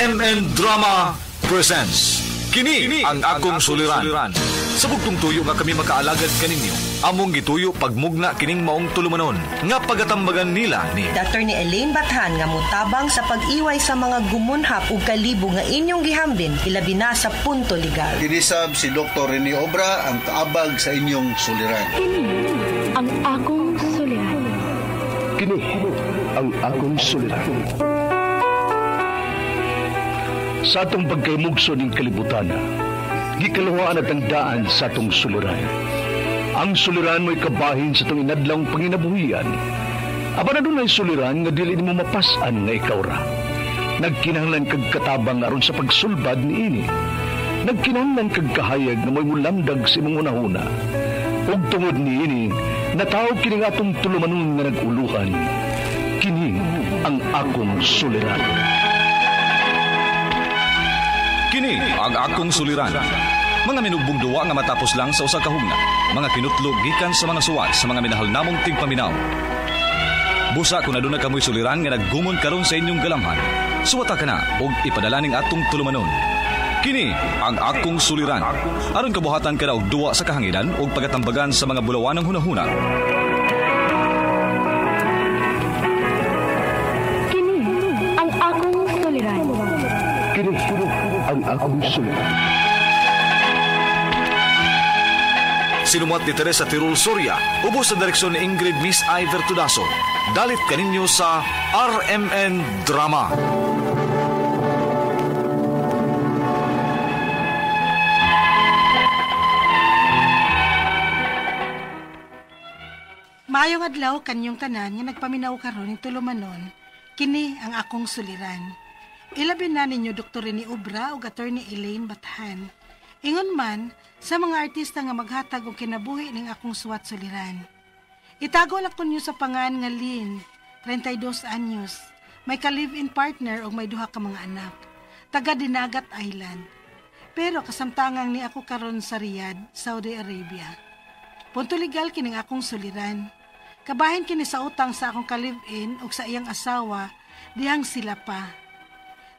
RMN Drama presents Kini ang akong suliran. Sa bugtong tuyo nga kami makaalagad kaninyo. Among gituyo pagmugna kining maong tulumanon nga pagatambagan nila ni Dr. ni Elaine Bathan nga mutabang sa pag-iway sa mga gumunhap ug kalibo nga inyong gihambin ilabi na sa punto legal. Kinisab si Dr. Rene Obra ang kaabag sa inyong suliran. Kini ang akong suliran. Kini ang akong suliran. Sa atong pagkaymugso ng kalibutan, gikalawaan at ang daan sa atong suliran. Ang suliran mo'y kabahin sa itong inadlang panginabuhian. Aba na doon ay suliran nga dili mo mapasan nga ikaw ra. Nagkinahanglan kag katabang aron sa pagsulbad ni ini. Nagkinahanglan kag kahayag na mo'y mulamdag sa imong unahuna. Ug tungod ni ini, natawag kining atong tulumanon nga naguluhan. Kini ang akong suliran. Kini ang akong suliran. Mga minugbong duwa nga matapos lang sa usa ka hugna. Mga kinutlog gikan sa mga suwat sa mga minahal namong tigpaminaw. Busa kung aduna kamoy suliran nga naggumon karon sa inyong galamhan. Suwata ka na og ipadala ning atong tulumanon. Kini ang akong suliran. Aron kabuhatan ka na og duwa sa kahanginan og pagatambagan sa mga bulawanang hunahuna. Kini ang akong suliran. Kini ang akong suliran. Sinumat ni Teresa Tirul Soria, ubos sa direksyon ni Ingrid Miss Iver Tudaso. Dalit kaninyo sa RMN Drama. Maayong adlaw kanyong tanan nga nagpaminaw karon ning tulumanon. Kini ang akong suliran. Ilabi na ninyo Dr. Rene Obra ug Attorney Elaine Bathan. Ingon man sa mga artista nga maghatag og kinabuhi ning akong suwat suliran. Itago lang ko niyo sa pangan nga Lynn, 32 anyos. May ka-live-in partner ug may duha ka mga anak. Taga Dinagat Island. Pero kasamtangang ni ako karon sa Riyadh, Saudi Arabia. Punto legal kining akong suliran. Kabahin kini sa utang sa akong ka-live-in ug sa iyang asawa dihang sila pa.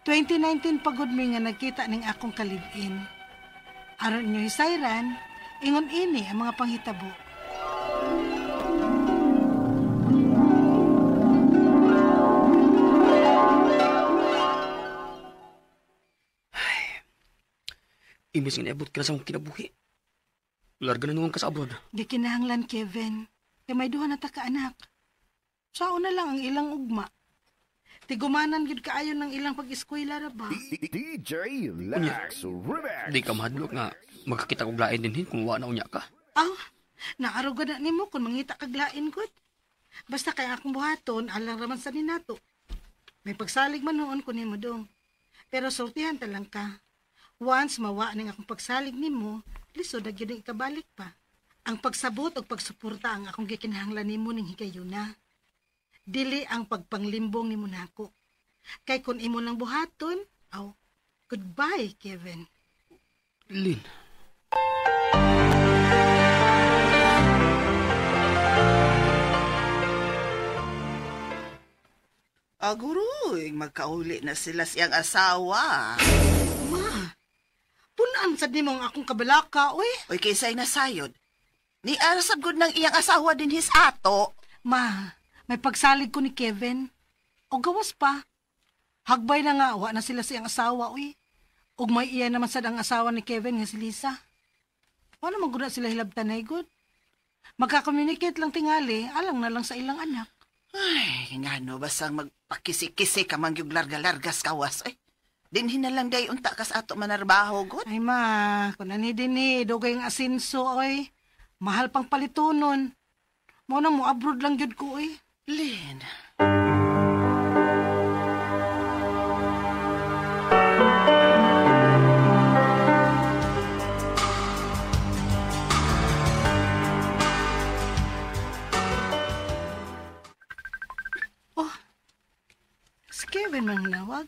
2019 pagod mi nga nagkita ning akong ka-live-in. Aron inyo hisayran, ingon ini ang mga panghitabo. Imbis nga niabot ka na sa akong kinabuhi. Larga na naman ka sa abroad. Di kinahanglan, Kevin. Kaya may duha na ta ka anak. Sao na lang ang ilang ugma. Tigumanan gid kaayo ng ilang pag-eskwela ra ba? DJ Lex Remax. Di ka mahadlok nga magkakita kong lain din kung wala na unya ka. Naarog na nimo kung mangita kag lain gud. Basta kay akong buhaton, alang raman sa ninato. May pagsalig man noon ko nimo dong. Pero sultihan ta lang ka. Once mawa ning akong pagsalig nimo, lisod na gyud ikabalik pa. Ang pagsabot o pagsuporta ang akong gikinahanglan nimo ning higayuna. Dili ang pagpanglimbong nimo nako. Kay kun imo lang buhaton, goodbye, Kevin. Lynn. Aguroy, magkauli na sila siyang asawa. Ma, punan sa nimo ang akong kabalaka, oy. Oy, kaysay nasayod. Ni arasab gud ng iyang asawa din his ato. Ma, may pagsalig ko ni Kevin. O gawas pa. Hagbay na nga, wa na sila siyang asawa, uy. O may iya naman sad ang asawa ni Kevin nga si Lisa. Wala naman gud sila hilabtanay gud. Magka-communicate lang tingali, alang na lang sa ilang anak. Ay, nga no, basang magpakisi-kisi ka mangyug larga-largas kawas, eh. Dinhin na lang day unta kas ato manarbaho, gud. Ay ma, kung nani din dugay ang asinso, oy. Mahal pang palitunon. Mo na mo abroad lang jud ko, oy. Lynn. Si Kevin mang nawag.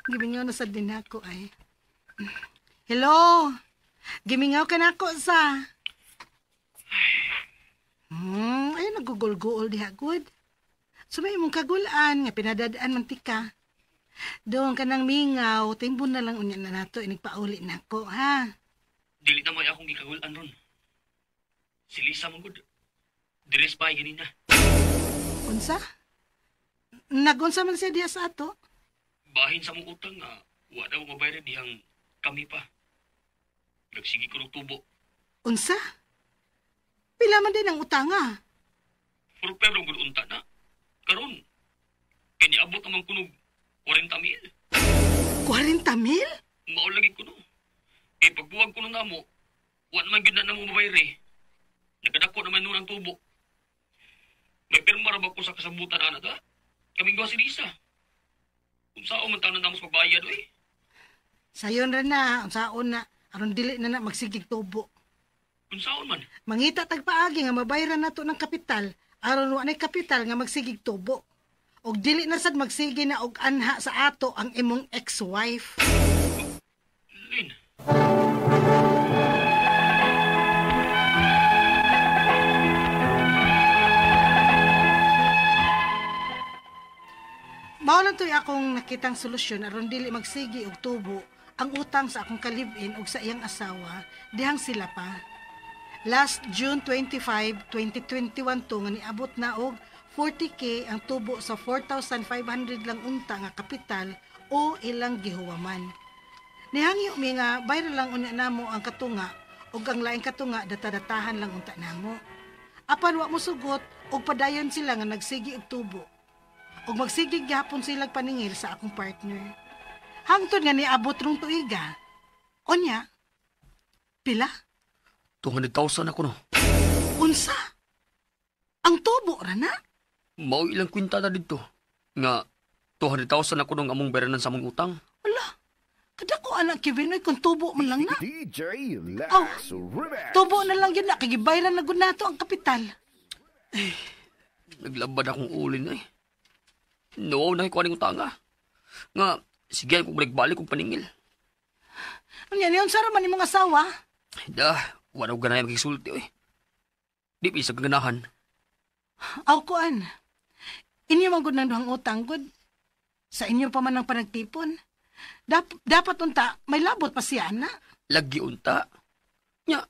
Gimingaw na sa dinako ay. Hello? Gimingaw ka na ako sa... Ayun, nagugol-guol diha, good. Sumay mong kagulaan, nga pinadadaan mantika. Doon ka ng mingaw, timbon na lang unya na nato, inigpauli na ko, ha? Dili na mo akong gikagulan ron. Si Lisa mong good. Diris pa ganina. Unsa? Nagunsa man siya diya sa ato? Bahin sa mong utang nga, wala mo mabayran dihang kami pa. Nagsigi ko ng tubo. Unsa? Pila man din ang utanga. Pero pero good unta na. Karon, kiniabot naman kunog 40,000. 40,000? Maulagi ko no. Eh, pagbuwag ko na namo, wala naman gina na mo mabayri. Nagkadako naman nun ang tubo. May pirma ba ko sa kasabutan na ta? Kaming gawa si Lisa. Kung saan man tanan namos magbayad, oy. Sayon ra na, unsaon na, aron dili na magsigig tubo. Kung saan man? Mangita tagpaagi nga mabayaran nato ng kapital, aron wa nay kapital nga magsigig tubo. Og dili na sad magsige na og anha sa ato ang imong ex-wife. Lin. Mao lang to'y akong nakitang solusyon aron dili magsigi og tubo ang utang sa akong kalib-in og sa iyang asawa dihang sila pa. Last June 25, 2021 to nga niabot na og 40K ang tubo sa 4,500 lang unta nga kapital o ilang gihuwaman. Nihangyo mi nga bayra lang unya namo ang katunga ug ang laing katunga data-datahan lang unta namo. Apan wa mo sugot og padayon sila nga nagsigi og tubo. Og magsigig gihapon sila paningil sa akong partner. Hangtod nga niabot rong tuiga. Onya, pila? 200,000 ako no. Unsa? Ang tubo ra na? Mao ilang kwinta na dito. Nga, 200,000 ako nung among beranan sa among utang. Wala, kadako anak Kevin, kung tubo man lang na. DJ Oh, Lex Remax. tubo na lang yun na, kagibayran na gud nato ang kapital. Naglabad akong ulin eh. No, nakikuha ng utanga. Nga, sige kung balik-balik kong paningil. Ano yan, yun sara man yung mga asawa? Wala ko ganaya magkisulti eh. Di isa kaganahan. Aw kuan, inyo man gud nang duhang utang gud. Sa inyo pa man ang panagtipon. Dapat unta, may labot pa siya na. Lagi unta. Nya,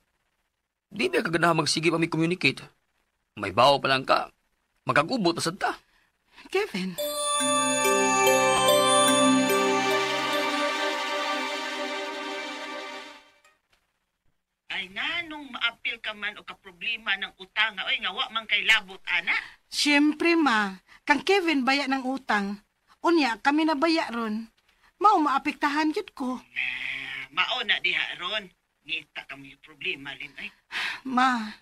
di ba kaganahan magsige pa may communicate? May bawa pa lang ka. Magkagubot na santa. Kevin. Ay nganong maapil ka man o kaproblema ng utang nga, oy nga wa man kay labot ana. Siyempre ma, kang Kevin baya ng utang. Unya, kami na baya ron. Mao maapektahan yun ko. Mao na diha ron. Ngita ka mo yung problema lin ay. Ma,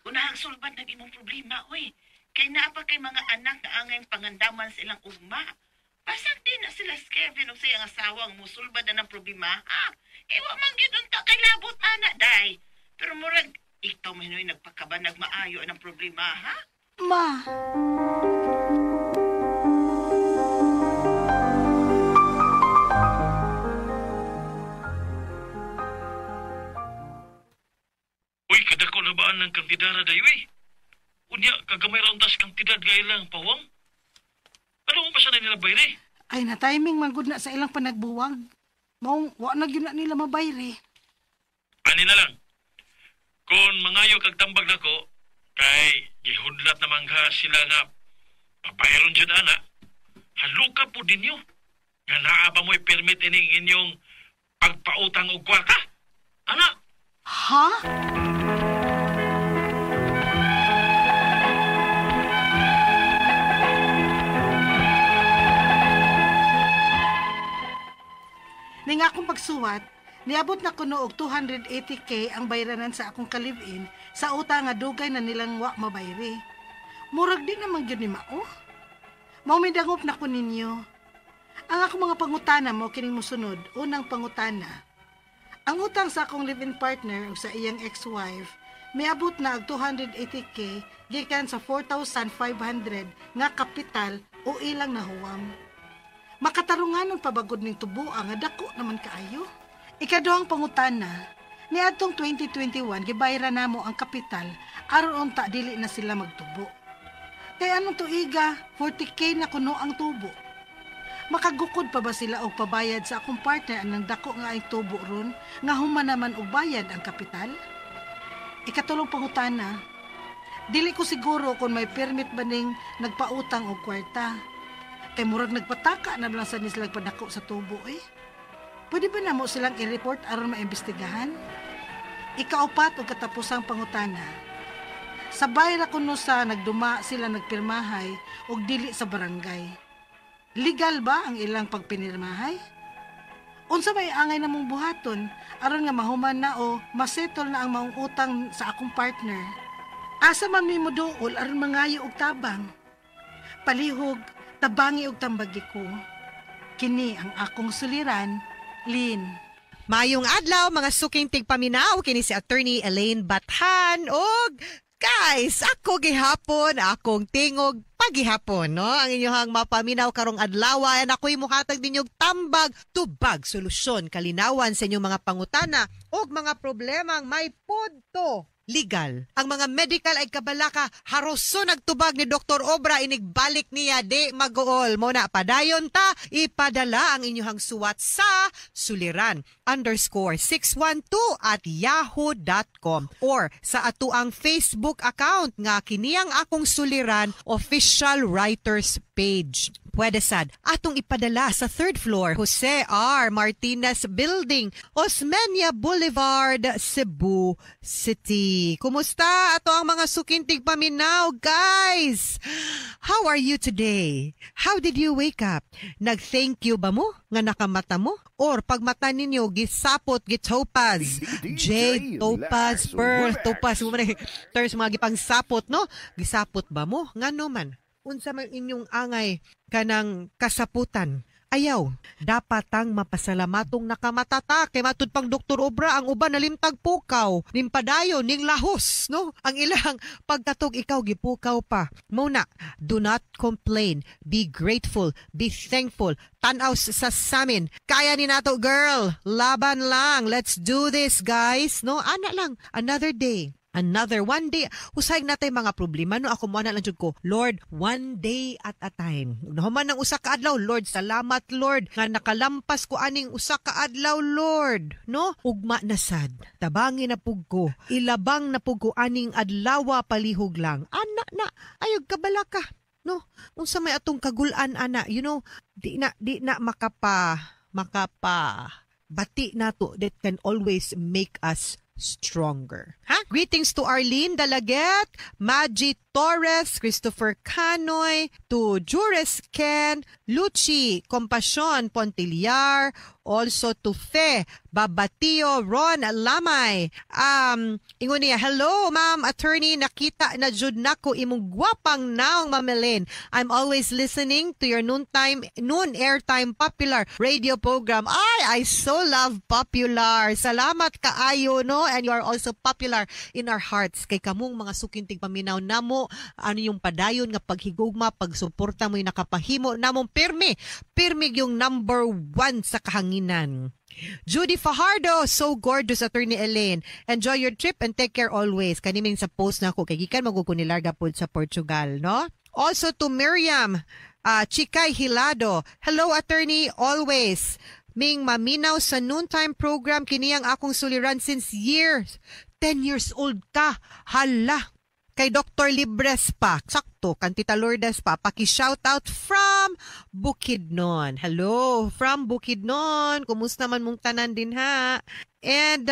Unahang sulbad ng imong problema oy. Kay naapa kay mga anak nga angay pangandaman silang ugma. Pasag din na sila si Kevin o siyang asawang musulbad na ng problema, ha? Wa man gyud unta kay labot ana day. Pero murag ikaw man noy nagpakabanag maayo ng problema, ha? ma. Uy, kadako na baan ng kantidara dayo eh? Unya, kagamay raon tas kantidad gaya lang, pawang? Ano mo pa siya na nila bayre? Ay na timing man gud na sa ilang panagbuwag. Mao wa na gyud na nila mabayre. Ani na lang. Kung mangayo kag tambag nako, kay gihudlat na mangha sila nga pabayron jud ana. Haluka po dinyo. Nga naa ba mo'y permit ining inyong pagpautang og kwarta? Ana? Ha? Ning akong pagsuwat, niabot na kuno og 280K ang bayranan sa akong kalib-in sa utang nga dugay na nilang wa mabayri. Murag din naman gyud ni mao. Mao midangop na ko ninyo. Ang akong mga pangutana mo kining mosunod. Unang pangutana. Ang utang sa akong live-in partner o sa iyang ex-wife miabot na og 280K gikan sa 4,500 nga kapital o ilang nahuwam. Makatarunganon pabagod ning tubo nga dako naman kaayo. Ikaduhang pangutana, niadtong 2021 gibayra namo ang kapital aron unta dili na sila magtubo. Kay anong tuiga 40K na kuno ang tubo. Makagukod pa ba sila og pabayad sa akong partner anang dako nga ay tubo ron nga human naman og bayad ang kapital? Ikatulong pangutana, dili ko siguro kung may permit ba ning nagpautang og kwarta. Kay murag nagpataka na lang sa nilang padako sa tubo eh. Pwede ba na mo silang i-report aron maimbestigahan? Ikaupat og katapusang pangutana. Sabay ra kuno sa nagduma sila nagpirmahay og dili sa barangay. Legal ba ang ilang pagpinirmahay? Unsa may angay na mong buhaton aron nga mahuman na o masettle na ang maong utang sa akong partner? Asa man mi moduol aron mangayo og tabang? Palihog, tabangi og tambagi ko. Kini ang akong suliran, Lynn. Mayong adlaw mga suking tigpaminaw kini si Attorney Elaine Bathan og guys, ako gihapon akong tingog pagihapon no ang inyong mapaminaw karong adlaw and ako'y muhatag ninyong tambag tubag solusyon kalinawan sa inyong mga pangutana og mga problemang may punto legal. Ang mga medical ay kabalaka haroso nagtubag ni Dr. Obra inigbalik niya di mag-uol mo na padayon ta ipadala ang inyong suwat sa suliran_612@yahoo.com or sa atuang Facebook account nga kiniyang akong suliran official writers page. Pwede sad atong ipadala sa 3rd floor Jose R. Martinez Building, Osmeña Boulevard, Cebu City. Kumusta ato ang mga sukintig paminaw, guys? How are you today? How did you wake up? Nag-thank you ba mo nga nakamata mo? Or pagmata ninyo gisapot gitopaz, jade, topaz, pearl, topaz, terms mga gipang sapot no? Gisapot ba mo? Ngano man? Unsa man inyong angay kanang kasaputan. Ayaw, dapatang mapasalamatong nakamatata kay matud pang Dr. Obra ang uban nalimtag pukaw, nimpadayon ning lahos, no? Ang ilang pagkatog ikaw gipukaw pa. Muna, do not complain, be grateful, be thankful. Tanaw sa samin. Kaya ni nato, girl. Laban lang. Let's do this, guys. No, ana lang. Another day. Another one day, usay natay mga problema no ako mo na lang jud ko. Lord, one day at a time. Human ng usa ka adlaw, Lord, salamat Lord nga nakalampas ko aning usa ka adlaw, Lord. No? Ugma na sad. Tabangi na pug ko. Ilabang na pug ko aning adlawa palihog lang. Ana na, ayog kabalaka. No? Unsa may atong kagulan ana, you know, di na makapa bati nato that can always make us stronger. Ha? Greetings to Arlene Dalaget, Maggie Torres, Christopher Canoy, to Juris Ken, Luchi, Compassion Pontillar, also to Fe, Babatio, Ron Lamay. Ingon niya, hello ma'am, attorney, nakita na jud nako imong gwapang naong Mamelin. I'm always listening to your noon airtime popular radio program. I so love popular. Salamat kaayo, no? And you are also popular in our hearts. Kay kamong mga sukintig paminaw namo, ano yung padayon nga paghigugma, pagsuporta mo yung nakapahimo namong pirmi yung number 1 sa kahanginan. Judy Fajardo, so gorgeous, Attorney Elaine. Enjoy your trip and take care always. Kaniming sa post na ako, kay gikan magkukunilarga po sa Portugal, no? Also to Miriam, Chikay Hilado. Hello, Attorney, always. Ming maminaw sa noontime program, kiniyang akong suliran since years. 10 years old ka. Hala. Kay Dr. Libres pa. Sakto, kan Tita Lourdes pa. Paki-shoutout from Bukidnon. Hello, from Bukidnon. Kumusta man mong tanan din ha? And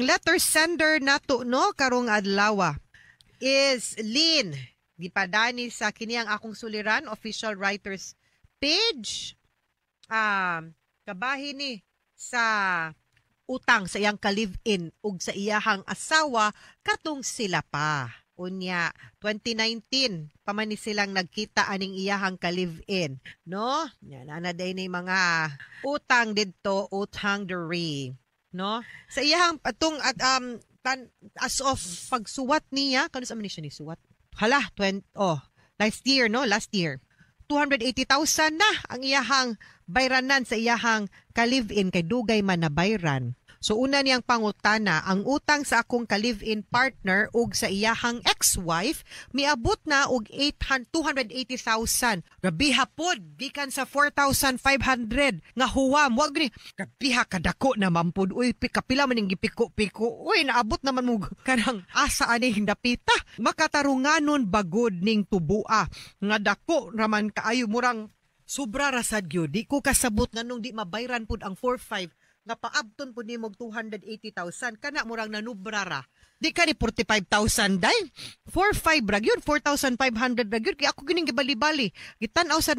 letter sender nato no karong adlaw is Lynn. Gipadani sa kiniyang akong suliran official writers page. Kabahin ni sa utang sa iyang ka-live-in ug sa iyahang asawa katong sila pa. Unya, 2019, pamani silang nagkita aning iyahang ka-live-in. No? Yan, anaday ni mga utang dito, utang diri. No? Sa iyahang, atong, as of pagsuwat niya, kano sa man siya ni suwat? Hala, last year, no? Last year. 280,000 na ang iyahang bayranan sa iyahang ka-live-in kay dugay man na bayran. So una niyang pangutana, ang utang sa akong ka-live-in partner ug sa iyahang ex-wife miabot na og 280,000. Grabiha pod gikan sa 4,500 nga huwam. Wag ni grabiha kadako na mampud. Uy, kapila man ning gipiko-piko. Uy, naabot naman mo kanang asa ani dapita. Makatarunganon bagod ning tubua nga dako raman kaayo murang sobra rasad gyud. Di ko kasabot nganong di mabayran pud ang 4,500 nga paabton pud nimo 280,000 kana murang nanubrara. Di ka ni 45,000 day. 4,500 ra gyud, 4,500 ra gyud kay ako gining gibali-bali. Gitan-aw sad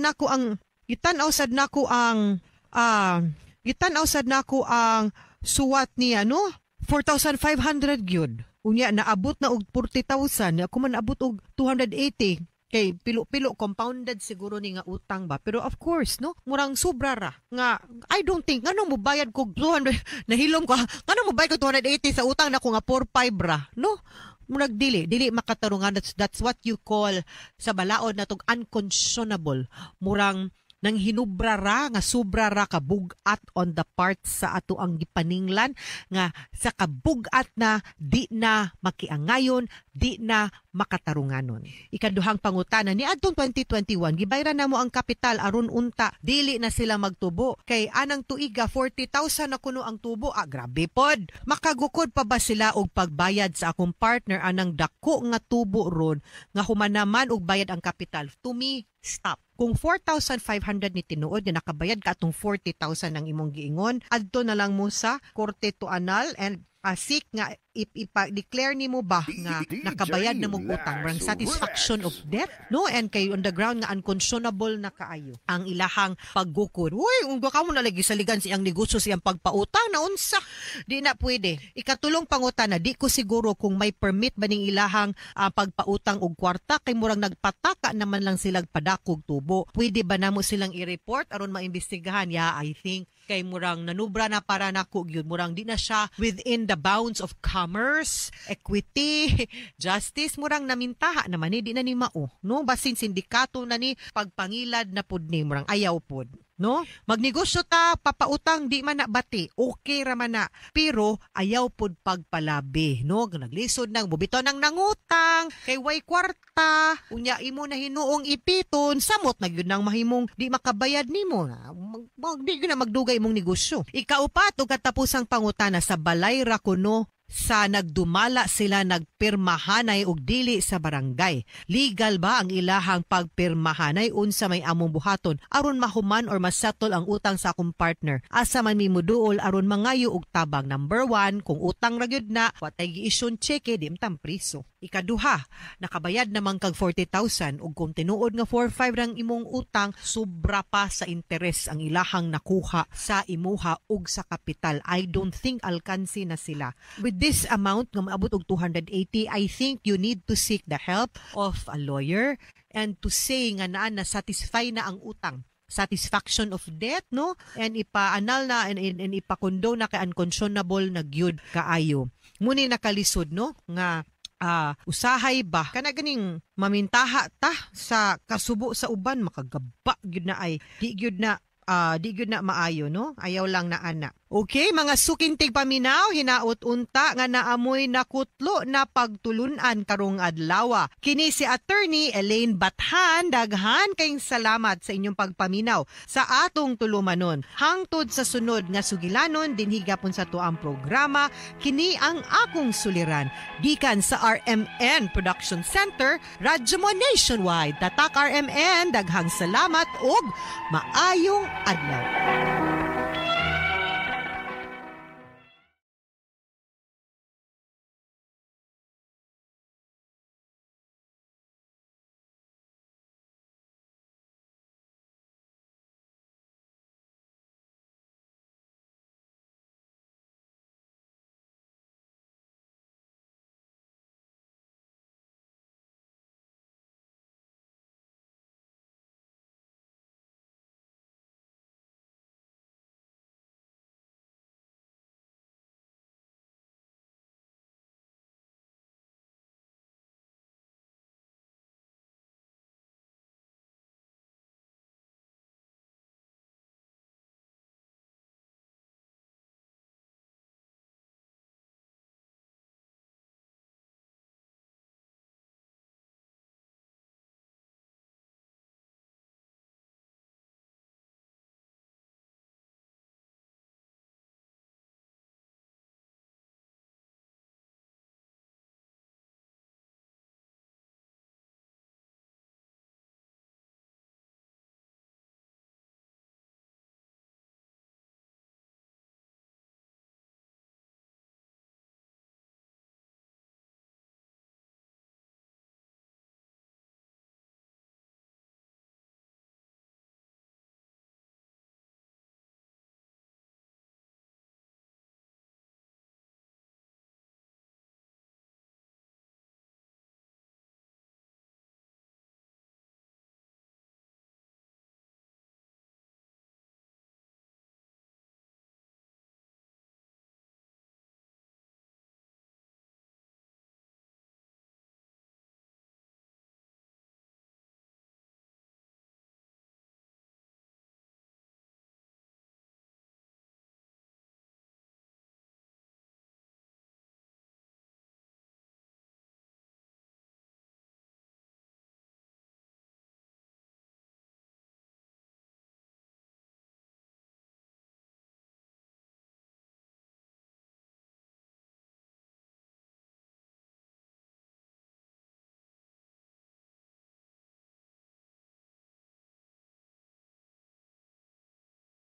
nako ang suwat niya no 4,500 gyud. Unya naabot na og 40,000. Ako man naabot og 280. Kay pilo-pilo compounded siguro ni nga utang ba. Pero of course, no, murang sobra ra. Nga I don't think nganong mo bayad ko 200 nahilom ko. Nganong mo bayad ko 280 sa utang na ko nga 4,500 ra, no? Murag dili makatarungan. That's what you call sa balaod na tong unconscionable. Murang nang hinubra ra nga sobra ra kabugat on the part sa ato ang gipaninglan nga sa kabugat na di na makiangayon, di na makatarunganon. Ikaduhang pangutana ni adtong 2021 gibayran na mo ang kapital aron unta dili na sila magtubo kay anang tuiga 40,000 na kuno ang tubo. Grabe pod. Makagukod pa ba sila og pagbayad sa akong partner anang dako nga tubo ron nga humanaman og bayad ang kapital? To me, stop. Kung 4,500 ni tinuod nga nakabayad ka atong 40,000 ang imong giingon, adto na lang mo sa korte to annul and seek nga ipa-declare ni mo ba nga nakabayad na mong utang, marang satisfaction of debt, no? And kay on the ground nga unconscionable na kaayo ang ilahang paggukod. Uy, unggo ka mo nalagi sa ligan siyang negosyo siyang pagpautang na unsa. Di na pwede. Ikatulong pangutana, di ko siguro kung may permit ba ning ilahang pagpautang og kwarta kay murang nagpataka naman lang silang padakog tubo. Pwede ba namo silang i-report aron maimbestigahan? Yeah, I think kay murang nanubra na para nako gyud, murang di na siya within the bounds of commerce, equity, justice, murang namintaha naman ni di na ni mao, no? Basin sindikato na ni pagpangilad na pud ni murang ayaw pud, no? Magnegosyo ta, papautang di man na bati, okay ra man na, pero ayaw pud pagpalabi, no? Naglisod nang bubito nang nangutang kay way kwarta, unya imo na hinuong ipiton, samot na gyud nang mahimong di makabayad nimo. Di gyud na magdugay imong negosyo. Ikaupat ug katapusang pangutana sa balay ra kuno sa nagdumala sila nagpirmahanay og dili sa barangay. Legal ba ang ilahang pagpirmahanay unsa may among buhaton aron mahuman or masatol ang utang sa akong partner? Asa man mi muduol aron mangayo og tabang? Number 1, kung utang ra gyud na, watay gi-issue cheque, di imtam priso. Ikaduha, nakabayad namang kag 40,000 ug kung tinuod nga 4,500 rang imong utang, sobra pa sa interes ang ilahang nakuha sa imuha ug sa kapital. I don't think alkansi na sila. With this amount nga maabot og 280, I think you need to seek the help of a lawyer and to say nga naa na satisfy na ang utang. Satisfaction of debt, no? And ipa-annul na and ipa-condone na kay unconscionable na gyud kaayo. Muni nakalisod, no? Nga usahay ba kana ganing mamintaha ta sa kasubo sa uban, makagaba gyud na ay di gyud na maayo, no? Ayaw lang na ana. Okay, mga sukintig paminaw, hinaot unta nga naamoy nakutlo na pagtulunan karong adlaw. Kini si Attorney Elaine Bathan, daghan kayong salamat sa inyong pagpaminaw sa atong tulumanon. Hangtod sa sunod nga sugilanon, dinhi gapon sa tuang programa, kini ang akong suliran. Gikan sa RMN Production Center, Radyo Mo Nationwide. Tatak RMN, daghang salamat ug maayong adlaw.